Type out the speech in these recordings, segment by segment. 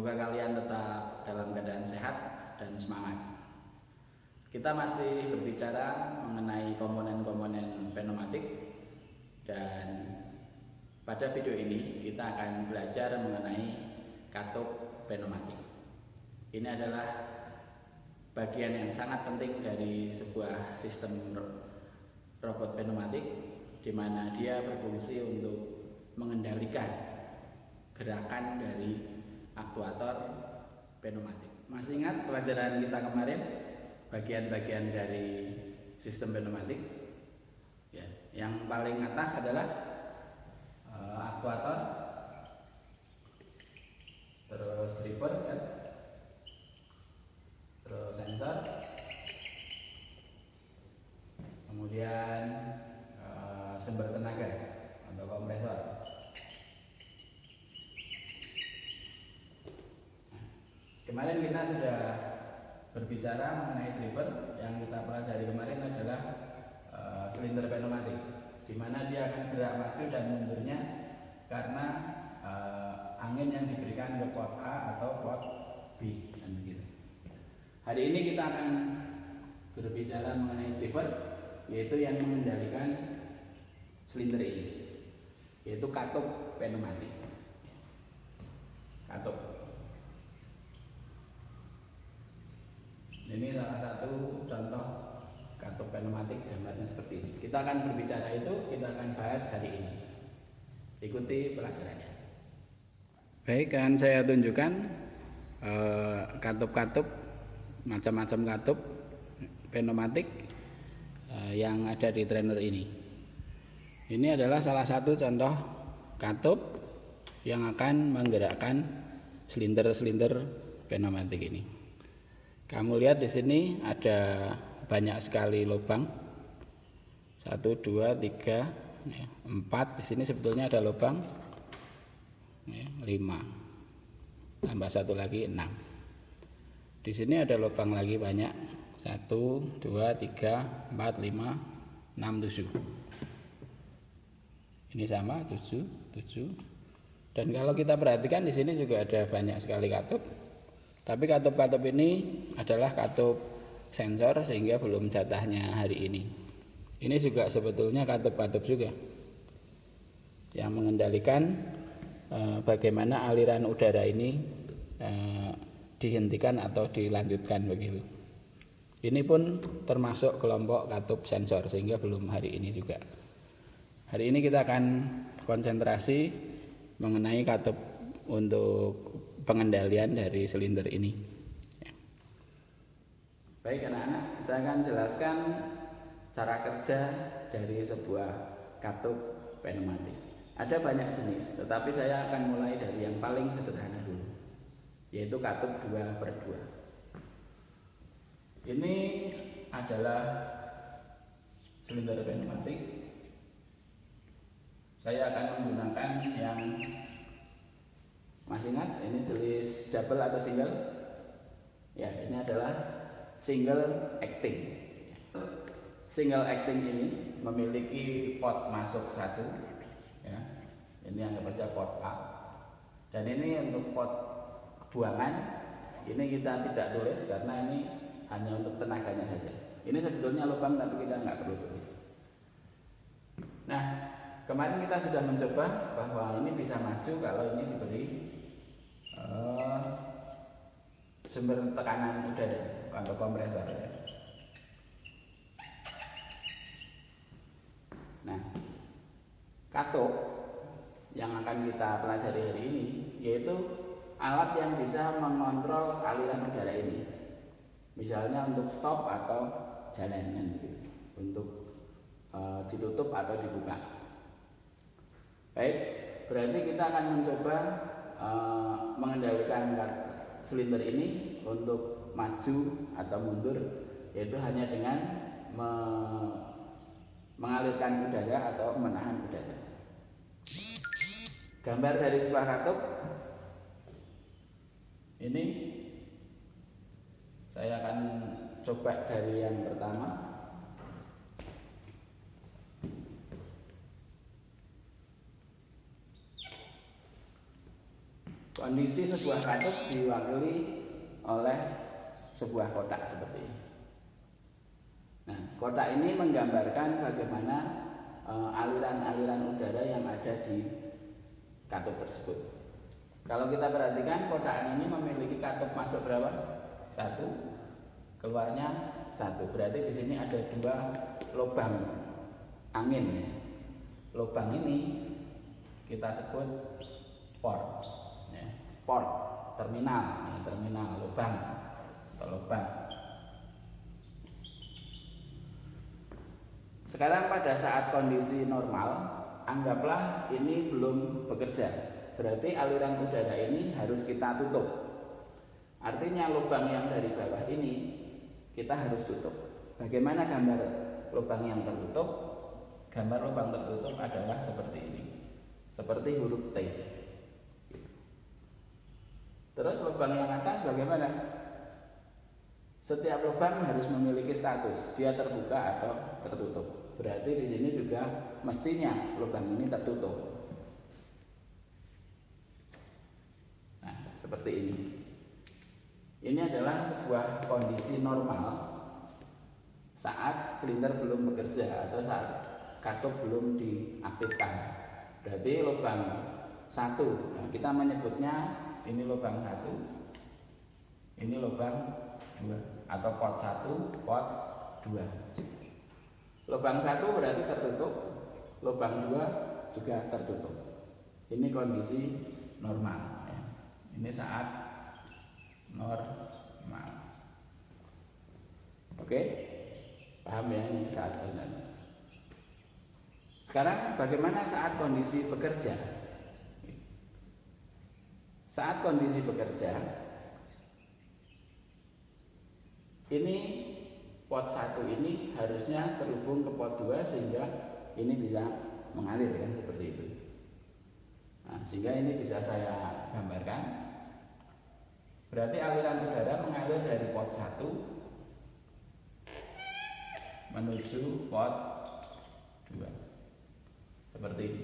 Semoga kalian tetap dalam keadaan sehat dan semangat. Kita masih berbicara mengenai komponen-komponen pneumatik, dan pada video ini kita akan belajar mengenai katup pneumatik. Ini adalah bagian yang sangat penting dari sebuah sistem robot pneumatik, di mana dia berfungsi untuk mengendalikan gerakan dari aktuator pneumatik. Masih ingat pelajaran kita kemarin, bagian-bagian dari sistem pneumatik? Ya, yang paling atas adalah aktuator, terus driver, kan? Terus sensor, kemudian sumber tenaga atau kompresor. Kemarin kita sudah berbicara mengenai driver. Yang kita pelajari kemarin adalah silinder pneumatik, di mana dia akan gerak maju dan mundurnya karena angin yang diberikan ke port A atau port B, dan begitu. Hari ini kita akan berbicara mengenai driver, yaitu yang mengendalikan silinder ini, yaitu katup pneumatik. Katup. Ini salah satu contoh katup pneumatik, gambarnya seperti ini. Kita akan berbicara itu, kita akan bahas hari ini. Ikuti pelajarannya. Baik, kan saya tunjukkan katup-katup, macam-macam katup pneumatik yang ada di trainer ini. Ini adalah salah satu contoh katup yang akan menggerakkan silinder-silinder pneumatik ini. Kamu lihat di sini ada banyak sekali lubang. 1, 2, 3, 4. Di sini sebetulnya ada lubang 5. Tambah 1 lagi 6. Di sini ada lubang lagi banyak. 1, 2, 3, 4, 5, 6, 7. Ini sama 7. Dan kalau kita perhatikan di sini juga ada banyak sekali katup. Tapi katup-katup ini adalah katup sensor, sehingga belum jatahnya hari ini. Ini juga sebetulnya katup-katup juga yang mengendalikan bagaimana aliran udara ini dihentikan atau dilanjutkan begitu. Ini pun termasuk kelompok katup sensor, sehingga belum hari ini juga. Hari ini kita akan konsentrasi mengenai katup untuk pengendalian dari silinder ini. Baik anak-anak, saya akan jelaskan cara kerja dari sebuah katup pneumatik. Ada banyak jenis, tetapi saya akan mulai dari yang paling sederhana dulu, yaitu katup 2/2. Ini adalah silinder pneumatik. Saya akan menggunakan yang, masih ingat ini jenis double atau single? Ya, ini adalah single acting. Single acting ini memiliki port masuk 1, ya. Ini anggap saja port A. Dan ini untuk port buangan, ini kita tidak tulis karena ini hanya untuk tenaganya saja. Ini sebetulnya lubang, tapi kita nggak perlu tulis. Nah, kemarin kita sudah mencoba bahwa ini bisa maju kalau ini diberi sumber tekanan udara atau kompresor. Nah, katup yang akan kita pelajari hari ini yaitu alat yang bisa mengontrol aliran udara ini. Misalnya untuk stop atau jalan, untuk ditutup atau dibuka. Baik, berarti kita akan mencoba mengendalikan silinder ini untuk maju atau mundur, yaitu hanya dengan mengalirkan udara atau menahan udara. Gambar dari sebuah katup ini saya akan coba dari yang pertama. Kondisi sebuah katup diwakili oleh sebuah kotak seperti ini. Nah, kotak ini menggambarkan bagaimana aliran-aliran udara yang ada di katup tersebut. Kalau kita perhatikan, kotak ini memiliki katup masuk berapa? 1, keluarnya 1. Berarti di sini ada 2 lubang angin. Lubang ini kita sebut port. Port, terminal, terminal lubang atau lubang. Sekarang pada saat kondisi normal, anggaplah ini belum bekerja. Berarti aliran udara ini harus kita tutup. Artinya lubang yang dari bawah ini kita harus tutup. Bagaimana gambar lubang yang tertutup? Gambar lubang tertutup adalah seperti ini. Seperti huruf T. Terus lubang yang atas bagaimana? Setiap lubang harus memiliki status, dia terbuka atau tertutup. Berarti di sini juga mestinya lubang ini tertutup. Nah, seperti ini. Ini adalah sebuah kondisi normal saat silinder belum bekerja atau saat katup belum diaktifkan. Berarti lubang 1, nah, kita menyebutnya ini lubang 1, ini lubang 2 atau port 1, port 2. Lubang 1 berarti tertutup, lubang 2 juga tertutup. Ini kondisi normal ya. Ini saat normal. Oke, paham ya ini saat normal. Sekarang bagaimana saat kondisi bekerja? Saat kondisi bekerja, ini pot 1 ini harusnya terhubung ke pot 2 sehingga ini bisa mengalir kan seperti itu. Nah, sehingga ini bisa saya gambarkan. Berarti aliran udara mengalir dari pot 1 menuju pot 2. Seperti ini.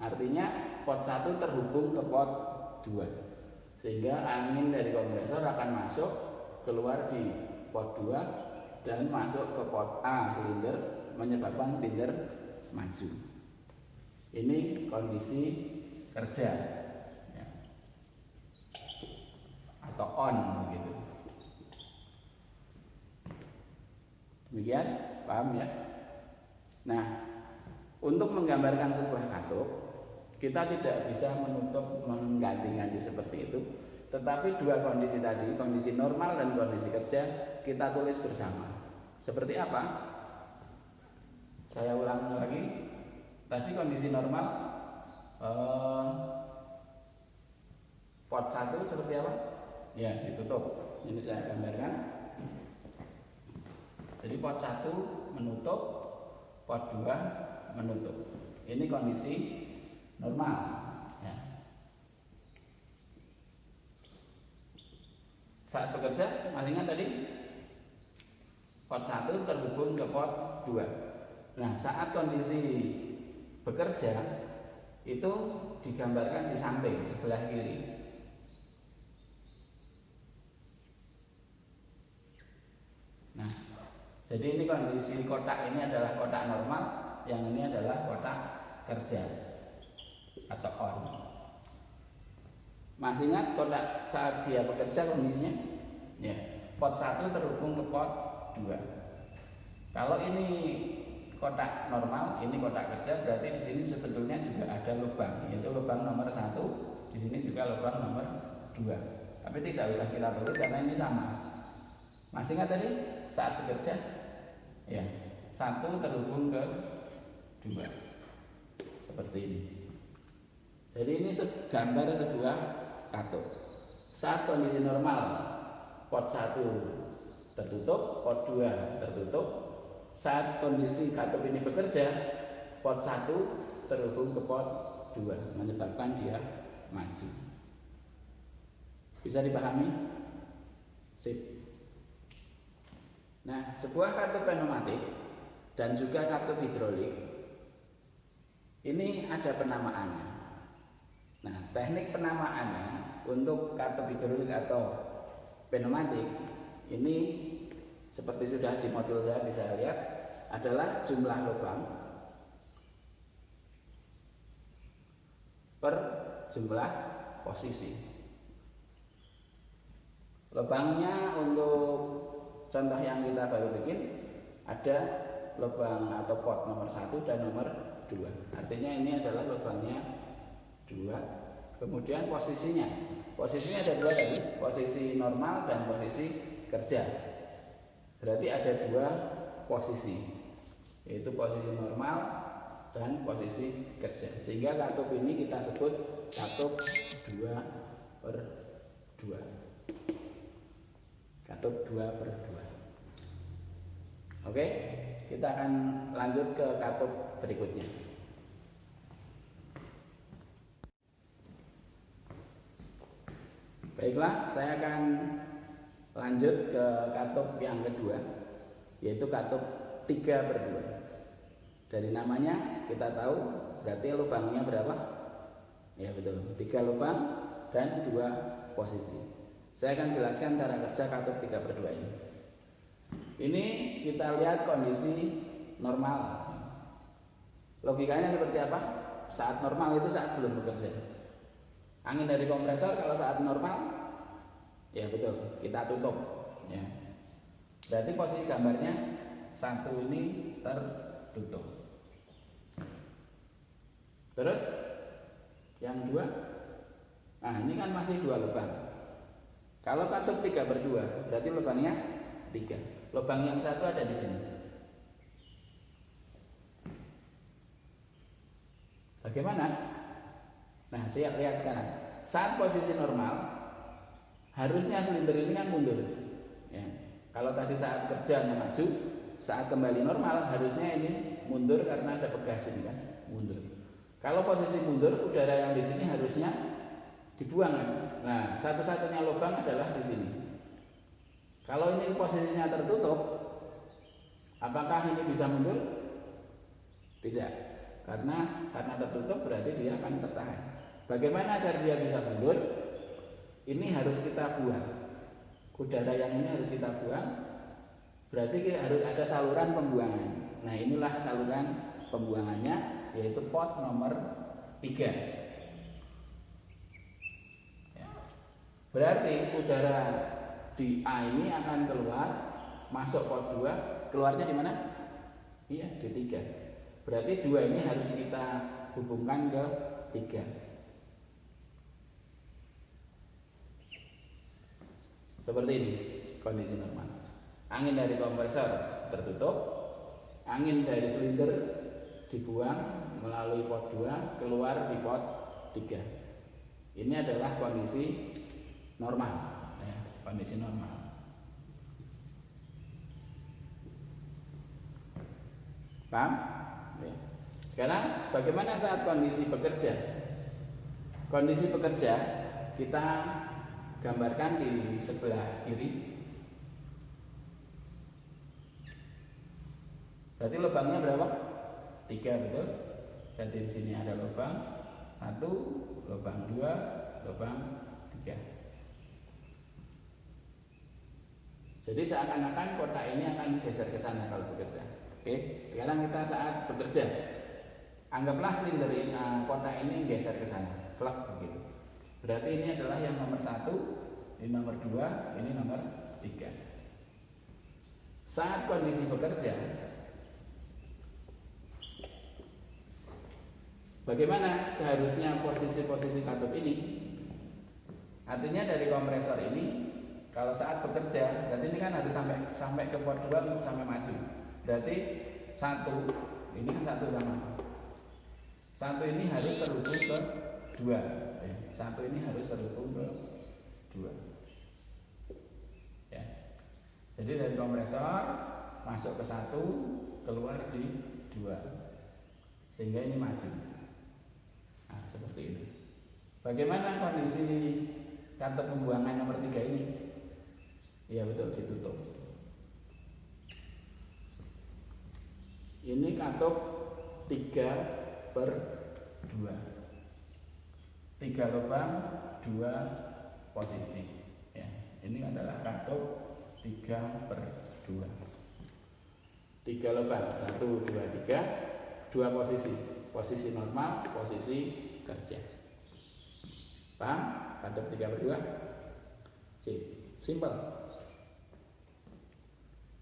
Artinya pot 1 terhubung ke pot 2. Sehingga angin dari kompresor akan masuk, keluar di pot 2 dan masuk ke pot A silinder, menyebabkan silinder maju. Ini kondisi kerja ya. Atau on begitu. Demikian, paham ya? Nah, untuk menggambarkan sebuah katup, kita tidak bisa menutup mengganti-ganti seperti itu. Tetapi 2 kondisi tadi, kondisi normal dan kondisi kerja, kita tulis bersama. Seperti apa? Saya ulang lagi. Tadi kondisi normal, pot 1 seperti apa? Ya, ditutup. Ini saya gambarkan. Jadi pot 1 menutup, pot 2 menutup. Ini kondisi normal ya. Saat bekerja, masih ingat tadi pot 1 terhubung ke pot 2. Nah, saat kondisi bekerja itu digambarkan di samping sebelah kiri. Nah, jadi ini kondisi kotak ini adalah kotak normal, yang ini adalah kotak kerja atau on. Masih ingat kotak saat dia bekerja kondisinya? Ya, pot 1 terhubung ke pot 2. Kalau ini kotak normal, ini kotak kerja, berarti di sini sebetulnya juga ada lubang, yaitu lubang nomor 1, di sini juga lubang nomor 2. Tapi tidak usah kita tulis karena ini sama. Masih ingat tadi saat bekerja? Ya, 1 terhubung ke 2. Seperti ini. Jadi ini gambar sebuah katup. Saat kondisi normal, pot 1 tertutup, pot 2 tertutup. Saat kondisi katup ini bekerja, pot 1 terhubung ke pot 2, menyebabkan dia maju. Bisa dipahami? Sip. Nah, sebuah katup pneumatik dan juga katup hidrolik ini ada penamaannya. Nah, teknik penamaannya untuk katup hidrolik atau pneumatik ini seperti sudah di modul saya bisa lihat adalah jumlah lubang per jumlah posisi. Lubangnya untuk contoh yang kita baru bikin ada lubang atau pot nomor 1 dan nomor 2. Artinya ini adalah lubangnya 2. Kemudian posisinya ada 2 tadi, posisi normal dan posisi kerja. Berarti ada 2 posisi, yaitu posisi normal dan posisi kerja. Sehingga katup ini kita sebut katup 2/2. Katup 2/2. Oke, kita akan lanjut ke katup berikutnya. Baiklah, saya akan lanjut ke katup yang kedua, yaitu katup 3/2. Dari namanya kita tahu berarti lubangnya berapa? Ya betul, 3 lubang dan 2 posisi. Saya akan jelaskan cara kerja katup 3/2 ini. Ini kita lihat kondisi normal. Logikanya seperti apa? Saat normal itu saat belum bekerja. Angin dari kompresor kalau saat normal, ya betul, kita tutup. Ya. Berarti posisi gambarnya 1 ini tertutup. Terus yang 2, nah ini kan masih 2 lubang. Kalau katup 3/2 berarti lubangnya 3. Lubang yang 1 ada di sini. Bagaimana? Nah, saya lihat sekarang. Saat posisi normal, harusnya silinder ini kan mundur. Ya. Kalau tadi saat kerja maju, saat kembali normal harusnya ini mundur karena ada pegas ini kan, mundur. Kalau posisi mundur, udara yang di sini harusnya dibuang kan. Nah, satu-satunya lubang adalah di sini. Kalau ini posisinya tertutup, apakah ini bisa mundur? Tidak, karena tertutup berarti dia akan tertahan. Bagaimana agar dia bisa mundur? Ini harus kita buang. Udara yang ini harus kita buang. Berarti harus ada saluran pembuangan. Nah, inilah saluran pembuangannya, yaitu pot nomor 3. Berarti udara di A ini akan keluar, masuk pot 2, keluarnya di mana? Iya, di 3. Berarti 2 ini harus kita hubungkan ke 3. Seperti ini kondisi normal. Angin dari kompresor tertutup, angin dari silinder dibuang melalui pot 2, keluar di pot 3. Ini adalah kondisi normal, ya, kondisi normal. Paham? Ya. Sekarang bagaimana saat kondisi bekerja? Kondisi bekerja kita gambarkan di sebelah kiri. Berarti lubangnya berapa? 3, betul? Jadi di sini ada lubang 1, lubang 2, lubang 3. Jadi seakan-akan kotak ini akan geser ke sana kalau bekerja. Oke, sekarang kita saat bekerja, anggaplah silinder kotak ini geser ke sana, plak begitu. Berarti ini adalah yang nomor 1, ini nomor 2, ini nomor 3. Saat kondisi bekerja, bagaimana seharusnya posisi-posisi katup ini? Artinya dari kompresor ini, kalau saat bekerja, berarti ini kan harus sampai ke pot 2 untuk sampai maju. Berarti 1, ini kan 1 sama. 1 ini harus terhubung ke 2. 1 ini harus terhubung ke 2. Ya. Jadi dari kompresor masuk ke 1, keluar di 2. Sehingga ini maju. Nah, seperti ini. Bagaimana kondisi katup pembuangan nomor 3 ini? Iya betul, ditutup. Ini katup 3/2. 3 lubang, 2 posisi. Ya, ini adalah katup 3/2. 3 lubang, 1, 2, 3, 2 posisi. Posisi normal, posisi kerja. Paham? Katup 3/2. Simple.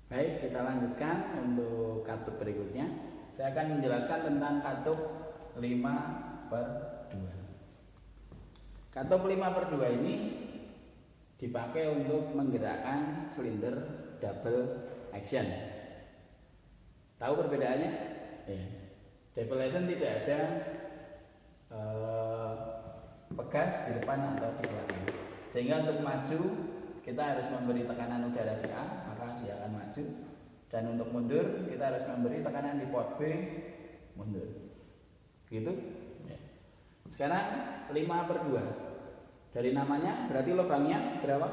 Baik, kita lanjutkan untuk katup berikutnya. Saya akan menjelaskan tentang katup 5/2. Katup 5/2 ini dipakai untuk menggerakkan silinder double action. Tahu perbedaannya? Ya. Double action tidak ada pegas di depan atau di belakang. Sehingga untuk maju kita harus memberi tekanan udara di A, maka dia akan maju. Dan untuk mundur kita harus memberi tekanan di port B, mundur. Gitu. Ya. Sekarang 5/2. Dari namanya berarti lubangnya berapa?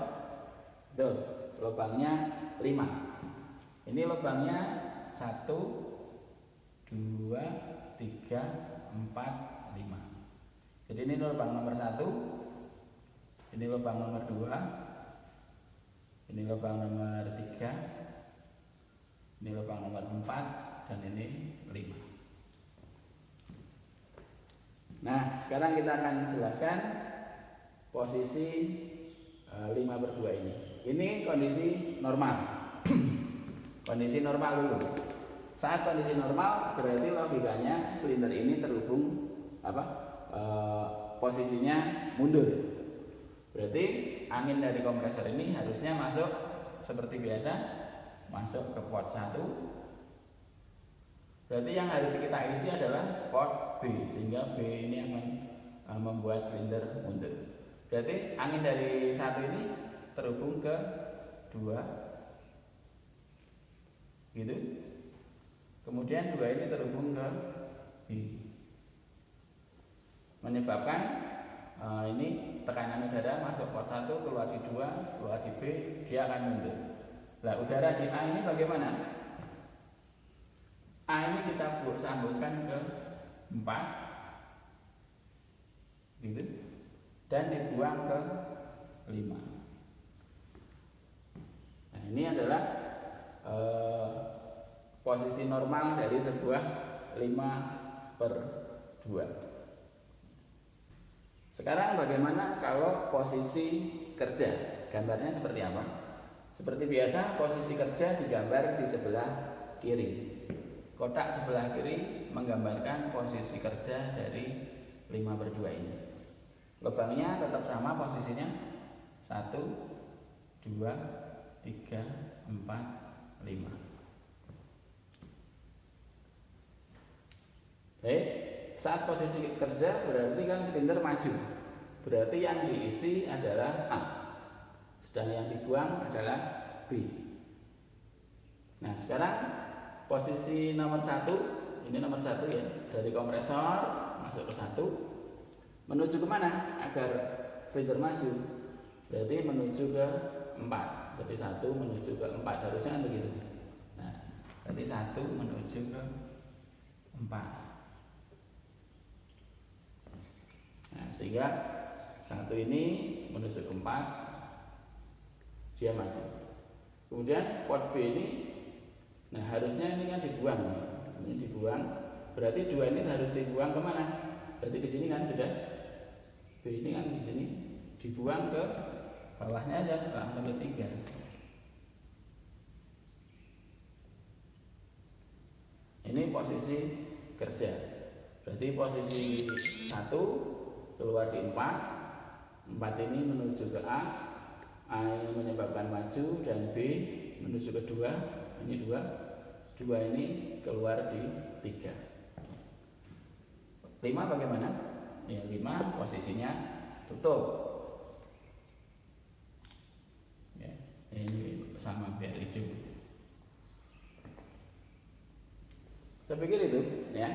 Tuh, lubangnya 5. Ini lubangnya 1, 2, 3, 4, 5. Jadi ini lubang nomor 1, ini lubang nomor 2, ini lubang nomor 3, ini lubang nomor 4, dan ini 5. Nah, sekarang kita akan jelaskan posisi 5/2 ini. Ini kondisi normal. Kondisi normal dulu. Saat kondisi normal berarti logikanya silinder ini terhubung posisinya mundur. Berarti angin dari kompresor ini harusnya masuk seperti biasa, masuk ke port 1. Berarti yang harus kita isi adalah port B, sehingga B ini akan membuat silinder mundur. Berarti angin dari 1 ini terhubung ke 2, gitu. Kemudian 2 ini terhubung ke B, menyebabkan ini tekanan udara masuk port 1, keluar di 2, keluar di B, dia akan mundur. Nah, udara di A ini bagaimana? A ini kita sambungkan ke 4, gitu, dan dibuang ke 5. Nah, ini adalah posisi normal dari sebuah 5/2. Sekarang bagaimana kalau posisi kerja? Gambarnya seperti apa? Seperti biasa, posisi kerja digambar di sebelah kiri. Kotak sebelah kiri menggambarkan posisi kerja dari 5/2 ini. Lubangnya tetap sama posisinya, 1, 2, 3, 4, 5. Baik, saat posisi kerja berarti kan silinder maju. Berarti yang diisi adalah A, sedang yang dibuang adalah B. Nah, sekarang posisi nomor 1, ini nomor 1 ya, dari kompresor masuk ke 1, menuju ke mana agar silinder maju? Berarti menuju ke 4. Jadi 1 menuju ke 4, harusnya kan begitu. Nah, berarti 1 menuju ke 4. Nah, sehingga 1 ini menuju ke 4, dia maju. Kemudian port B ini, nah harusnya ini kan dibuang. Ini dibuang, berarti 2 ini harus dibuang kemana? Berarti di sini kan sudah. B ini kan di sini dibuang ke bawahnya aja, langsung ke 3. Ini posisi kerja. Berarti posisi 1 keluar di 4, 4 ini menuju ke A ini menyebabkan maju, dan B menuju ke 2, ini 2 ini keluar di 3. 5 bagaimana? Ya, 5 posisinya tutup. Ya, ini sama biar hijau. Saya pikir itu ya.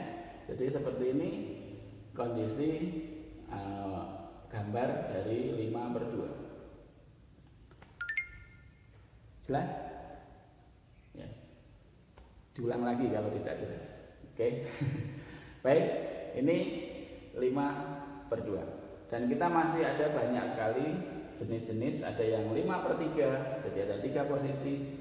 Jadi seperti ini kondisi gambar dari 5/2. Jelas? Ya. Diulang lagi kalau tidak jelas. Oke. Baik, ini 5/2. Dan kita masih ada banyak sekali jenis-jenis, ada yang 5/3, jadi ada 3 posisi.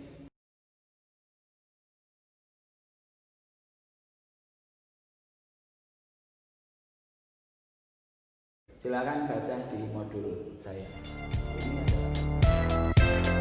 Silakan baca di modul saya. Ini adalah